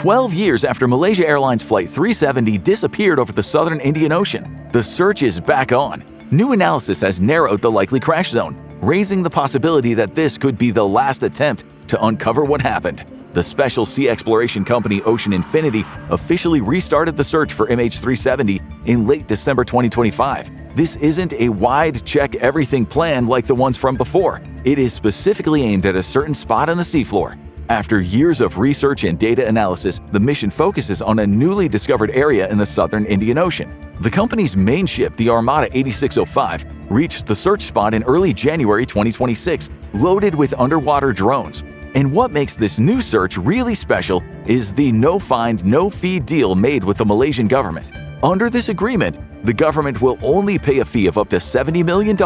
12 years after Malaysia Airlines Flight 370 disappeared over the southern Indian Ocean, the search is back on. New analysis has narrowed the likely crash zone, raising the possibility that this could be the last attempt to uncover what happened. The special sea exploration company Ocean Infinity officially restarted the search for MH370 in late December 2025. This isn't a wide check-everything plan like the ones from before. It is specifically aimed at a certain spot on the seafloor. After years of research and data analysis, the mission focuses on a newly discovered area in the southern Indian Ocean. The company's main ship, the Armada 8605, reached the search spot in early January 2026, loaded with underwater drones. And what makes this new search really special is the no-find, no-fee deal made with the Malaysian government. Under this agreement, the government will only pay a fee of up to $70 million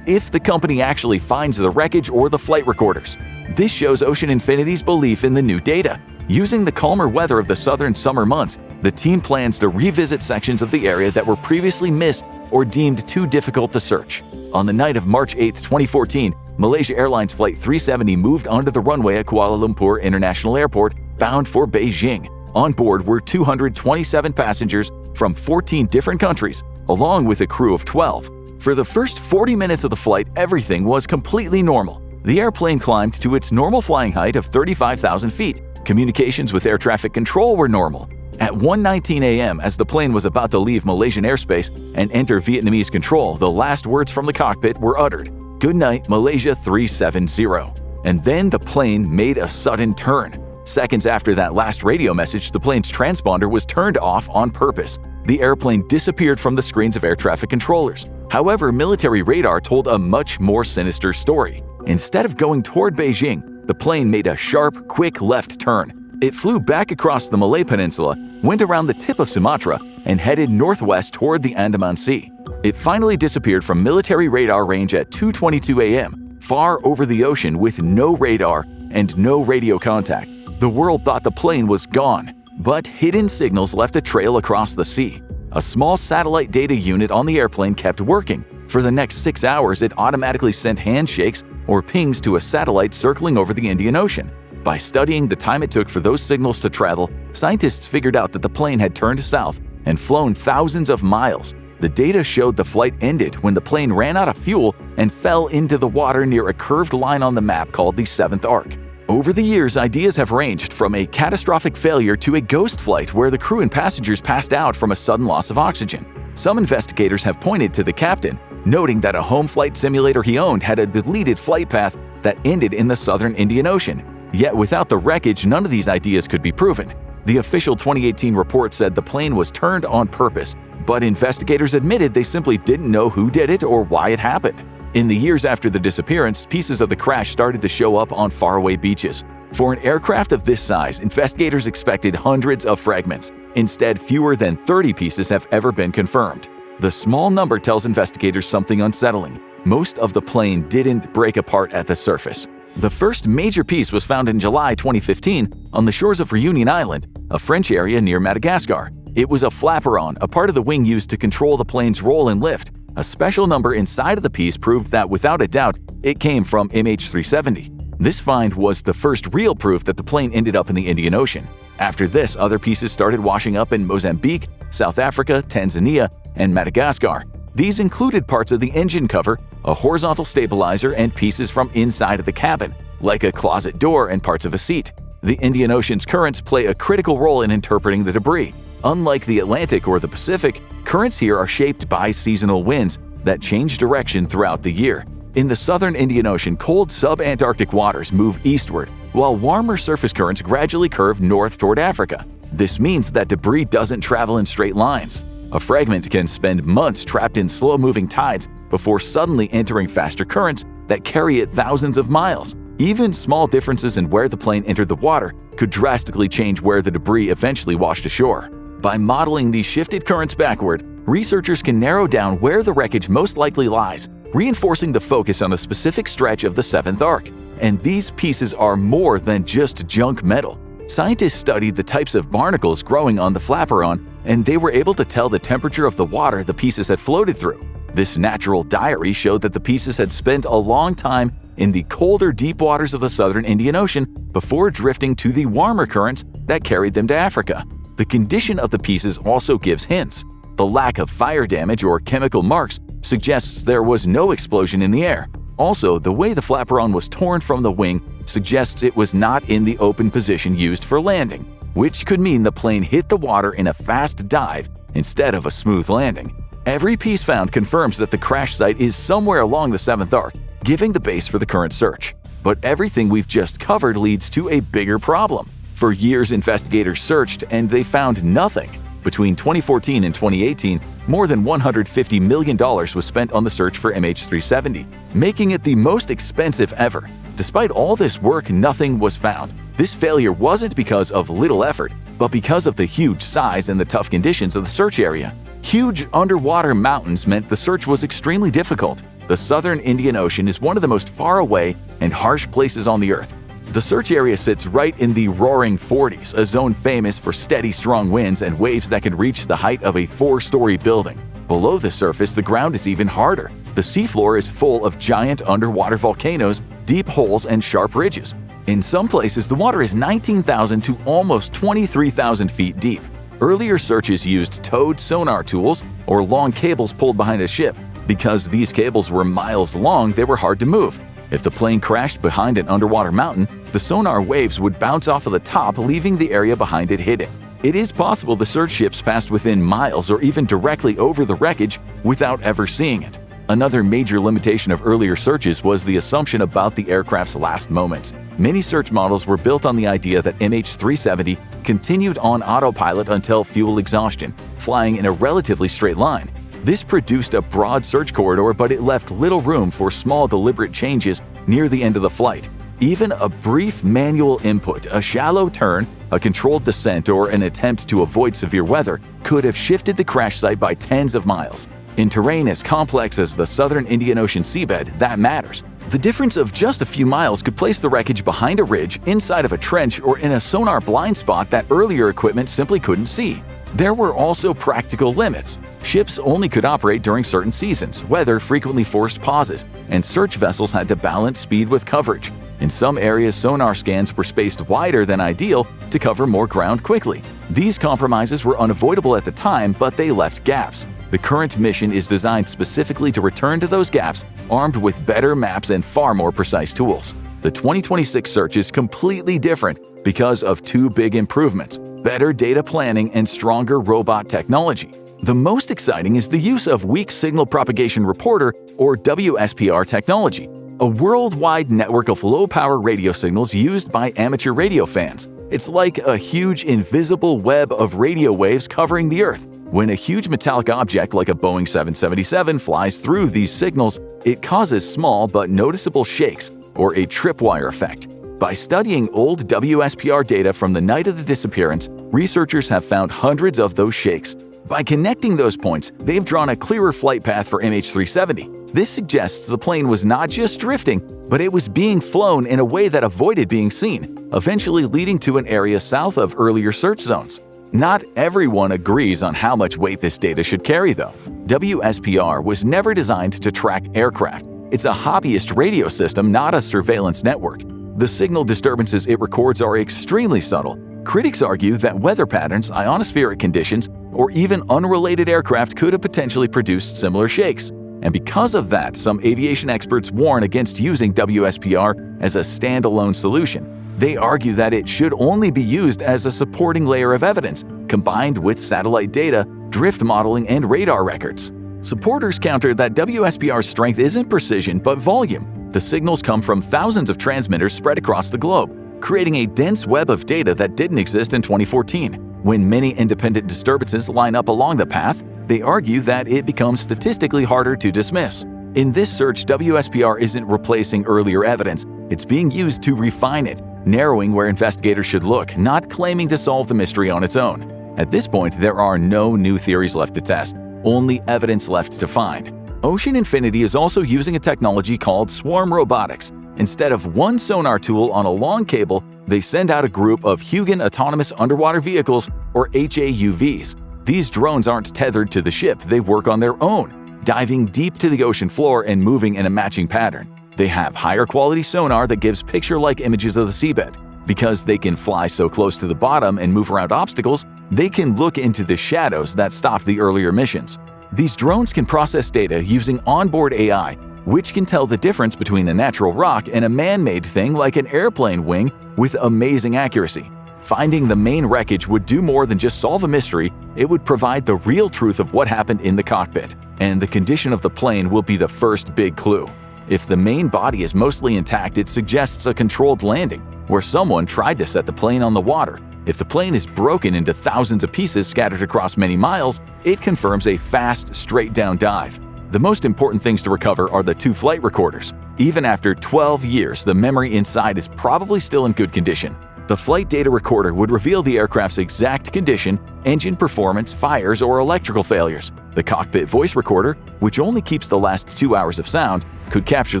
if the company actually finds the wreckage or the flight recorders. This shows Ocean Infinity's belief in the new data. Using the calmer weather of the southern summer months, the team plans to revisit sections of the area that were previously missed or deemed too difficult to search. On the night of March 8, 2014, Malaysia Airlines Flight 370 moved onto the runway at Kuala Lumpur International Airport, bound for Beijing. On board were 227 passengers from 14 different countries, along with a crew of 12. For the first 40 minutes of the flight, everything was completely normal. The airplane climbed to its normal flying height of 35,000 feet. Communications with air traffic control were normal. At 1:19 a.m., as the plane was about to leave Malaysian airspace and enter Vietnamese control, the last words from the cockpit were uttered: "Good night, Malaysia 370." And then the plane made a sudden turn. Seconds after that last radio message, the plane's transponder was turned off on purpose. The airplane disappeared from the screens of air traffic controllers. However, military radar told a much more sinister story. Instead of going toward Beijing, the plane made a sharp, quick left turn. It flew back across the Malay Peninsula, went around the tip of Sumatra, and headed northwest toward the Andaman Sea. It finally disappeared from military radar range at 2:22 a.m., far over the ocean with no radar and no radio contact. The world thought the plane was gone, but hidden signals left a trail across the sea. A small satellite data unit on the airplane kept working. For the next 6 hours, it automatically sent handshakes or pings to a satellite circling over the Indian Ocean. By studying the time it took for those signals to travel, scientists figured out that the plane had turned south and flown thousands of miles. The data showed the flight ended when the plane ran out of fuel and fell into the water near a curved line on the map called the Seventh Arc. Over the years, ideas have ranged from a catastrophic failure to a ghost flight where the crew and passengers passed out from a sudden loss of oxygen. Some investigators have pointed to the captain, noting that a home flight simulator he owned had a deleted flight path that ended in the southern Indian Ocean. Yet without the wreckage, none of these ideas could be proven. The official 2018 report said the plane was turned on purpose, but investigators admitted they simply didn't know who did it or why it happened. In the years after the disappearance, pieces of the crash started to show up on faraway beaches. For an aircraft of this size, investigators expected hundreds of fragments. Instead, fewer than 30 pieces have ever been confirmed. The small number tells investigators something unsettling. Most of the plane didn't break apart at the surface. The first major piece was found in July 2015 on the shores of Reunion Island, a French area near Madagascar. It was a flaperon, a part of the wing used to control the plane's roll and lift. A special number inside of the piece proved that without a doubt, it came from MH370. This find was the first real proof that the plane ended up in the Indian Ocean. After this, other pieces started washing up in Mozambique, South Africa, Tanzania, and Madagascar. These included parts of the engine cover, a horizontal stabilizer, and pieces from inside of the cabin, like a closet door and parts of a seat. The Indian Ocean's currents play a critical role in interpreting the debris. Unlike the Atlantic or the Pacific, currents here are shaped by seasonal winds that change direction throughout the year. In the southern Indian Ocean, cold sub-Antarctic waters move eastward, while warmer surface currents gradually curve north toward Africa. This means that debris doesn't travel in straight lines. A fragment can spend months trapped in slow-moving tides before suddenly entering faster currents that carry it thousands of miles. Even small differences in where the plane entered the water could drastically change where the debris eventually washed ashore. By modeling these shifted currents backward, researchers can narrow down where the wreckage most likely lies, reinforcing the focus on a specific stretch of the Seventh Arc. And these pieces are more than just junk metal. Scientists studied the types of barnacles growing on the flaperon, and they were able to tell the temperature of the water the pieces had floated through. This natural diary showed that the pieces had spent a long time in the colder deep waters of the southern Indian Ocean before drifting to the warmer currents that carried them to Africa. The condition of the pieces also gives hints. The lack of fire damage or chemical marks suggests there was no explosion in the air. Also, the way the flaperon was torn from the wing suggests it was not in the open position used for landing, which could mean the plane hit the water in a fast dive instead of a smooth landing. Every piece found confirms that the crash site is somewhere along the 7th arc, giving the base for the current search. But everything we've just covered leads to a bigger problem. For years, investigators searched and they found nothing. Between 2014 and 2018, more than $150 million was spent on the search for MH370, making it the most expensive ever. Despite all this work, nothing was found. This failure wasn't because of little effort, but because of the huge size and the tough conditions of the search area. Huge underwater mountains meant the search was extremely difficult. The southern Indian Ocean is one of the most far away and harsh places on the Earth. The search area sits right in the roaring 40s, a zone famous for steady, strong winds and waves that can reach the height of a 4-story building. Below the surface, the ground is even harder. The seafloor is full of giant underwater volcanoes, deep holes, and sharp ridges. In some places, the water is 19,000 to almost 23,000 feet deep. Earlier searches used towed sonar tools or long cables pulled behind a ship. Because these cables were miles long, they were hard to move. If the plane crashed behind an underwater mountain, the sonar waves would bounce off of the top, leaving the area behind it hidden. It is possible the search ships passed within miles or even directly over the wreckage without ever seeing it. Another major limitation of earlier searches was the assumption about the aircraft's last moments. Many search models were built on the idea that MH370 continued on autopilot until fuel exhaustion, flying in a relatively straight line. This produced a broad search corridor, but it left little room for small deliberate changes near the end of the flight. Even a brief manual input, a shallow turn, a controlled descent, or an attempt to avoid severe weather could have shifted the crash site by tens of miles. In terrain as complex as the southern Indian Ocean seabed, that matters. The difference of just a few miles could place the wreckage behind a ridge, inside of a trench, or in a sonar blind spot that earlier equipment simply couldn't see. There were also practical limits. Ships only could operate during certain seasons, weather frequently forced pauses, and search vessels had to balance speed with coverage. In some areas, sonar scans were spaced wider than ideal to cover more ground quickly. These compromises were unavoidable at the time, but they left gaps. The current mission is designed specifically to return to those gaps, armed with better maps and far more precise tools. The 2026 search is completely different because of two big improvements: better data planning and stronger robot technology. The most exciting is the use of Weak Signal Propagation Reporter, or WSPR technology, a worldwide network of low-power radio signals used by amateur radio fans. It's like a huge invisible web of radio waves covering the Earth. When a huge metallic object like a Boeing 777 flies through these signals, it causes small but noticeable shakes, or a tripwire effect. By studying old WSPR data from the night of the disappearance, researchers have found hundreds of those shakes. By connecting those points, they've drawn a clearer flight path for MH370. This suggests the plane was not just drifting, but it was being flown in a way that avoided being seen, eventually leading to an area south of earlier search zones. Not everyone agrees on how much weight this data should carry, though. WSPR was never designed to track aircraft. It's a hobbyist radio system, not a surveillance network. The signal disturbances it records are extremely subtle. Critics argue that weather patterns, ionospheric conditions, or even unrelated aircraft could have potentially produced similar shakes. And because of that, some aviation experts warn against using WSPR as a standalone solution. They argue that it should only be used as a supporting layer of evidence, combined with satellite data, drift modeling, and radar records. Supporters counter that WSPR's strength isn't precision but volume. The signals come from thousands of transmitters spread across the globe, creating a dense web of data that didn't exist in 2014. When many independent disturbances line up along the path, they argue that it becomes statistically harder to dismiss. In this search, WSPR isn't replacing earlier evidence, it's being used to refine it, narrowing where investigators should look, not claiming to solve the mystery on its own. At this point, there are no new theories left to test, only evidence left to find. Ocean Infinity is also using a technology called swarm robotics. Instead of one sonar tool on a long cable, they send out a group of Hugin Autonomous Underwater Vehicles, or HAUVs. These drones aren't tethered to the ship, they work on their own, diving deep to the ocean floor and moving in a matching pattern. They have higher quality sonar that gives picture-like images of the seabed. Because they can fly so close to the bottom and move around obstacles, they can look into the shadows that stopped the earlier missions. These drones can process data using onboard AI, which can tell the difference between a natural rock and a man-made thing like an airplane wing with amazing accuracy. Finding the main wreckage would do more than just solve a mystery, it would provide the real truth of what happened in the cockpit, and the condition of the plane will be the first big clue. If the main body is mostly intact, it suggests a controlled landing, where someone tried to set the plane on the water. If the plane is broken into thousands of pieces scattered across many miles, it confirms a fast, straight-down dive. The most important things to recover are the 2 flight recorders. Even after 12 years, the memory inside is probably still in good condition. The flight data recorder would reveal the aircraft's exact condition, engine performance, fires, or electrical failures. The cockpit voice recorder, which only keeps the last 2 hours of sound, could capture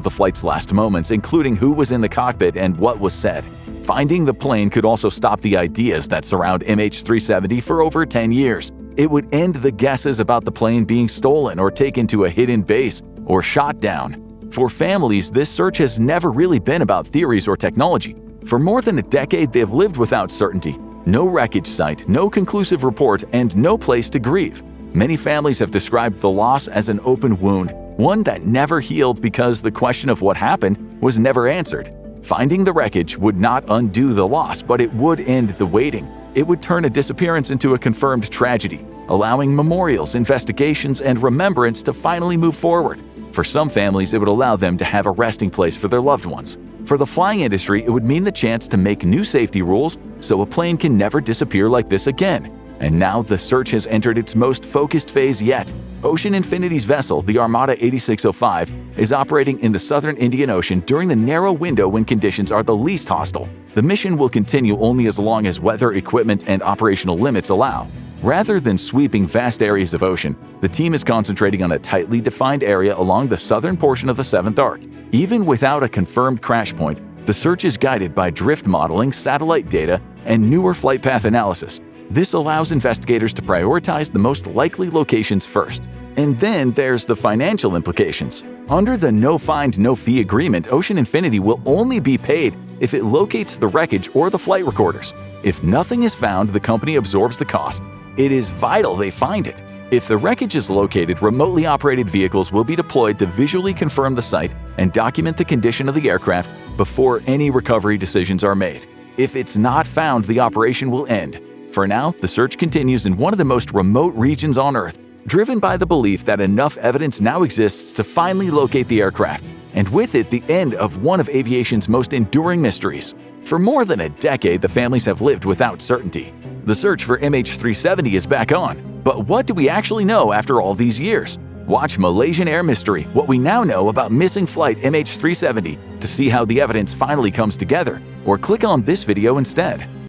the flight's last moments, including who was in the cockpit and what was said. Finding the plane could also stop the ideas that surround MH370 for over 10 years. It would end the guesses about the plane being stolen or taken to a hidden base or shot down. For families, this search has never really been about theories or technology. For more than a decade, they've lived without certainty. No wreckage site, no conclusive report, and no place to grieve. Many families have described the loss as an open wound, one that never healed because the question of what happened was never answered. Finding the wreckage would not undo the loss, but it would end the waiting. It would turn a disappearance into a confirmed tragedy, allowing memorials, investigations, and remembrance to finally move forward. For some families, it would allow them to have a resting place for their loved ones. For the flying industry, it would mean the chance to make new safety rules so a plane can never disappear like this again. And now the search has entered its most focused phase yet. Ocean Infinity's vessel, the Armada 8605, is operating in the southern Indian Ocean during the narrow window when conditions are the least hostile. The mission will continue only as long as weather, equipment, and operational limits allow. Rather than sweeping vast areas of ocean, the team is concentrating on a tightly defined area along the southern portion of the 7th Arc. Even without a confirmed crash point, the search is guided by drift modeling, satellite data, and newer flight path analysis. This allows investigators to prioritize the most likely locations first. And then there's the financial implications. Under the no-find, no-fee agreement, Ocean Infinity will only be paid if it locates the wreckage or the flight recorders. If nothing is found, the company absorbs the cost. It is vital they find it. If the wreckage is located, remotely operated vehicles will be deployed to visually confirm the site and document the condition of the aircraft before any recovery decisions are made. If it's not found, the operation will end. For now, the search continues in one of the most remote regions on Earth, driven by the belief that enough evidence now exists to finally locate the aircraft, and with it the end of one of aviation's most enduring mysteries. For more than a decade, the families have lived without certainty. The search for MH370 is back on, but what do we actually know after all these years? Watch Malaysian Air Mystery, what we now know about missing flight MH370, to see how the evidence finally comes together, or click on this video instead.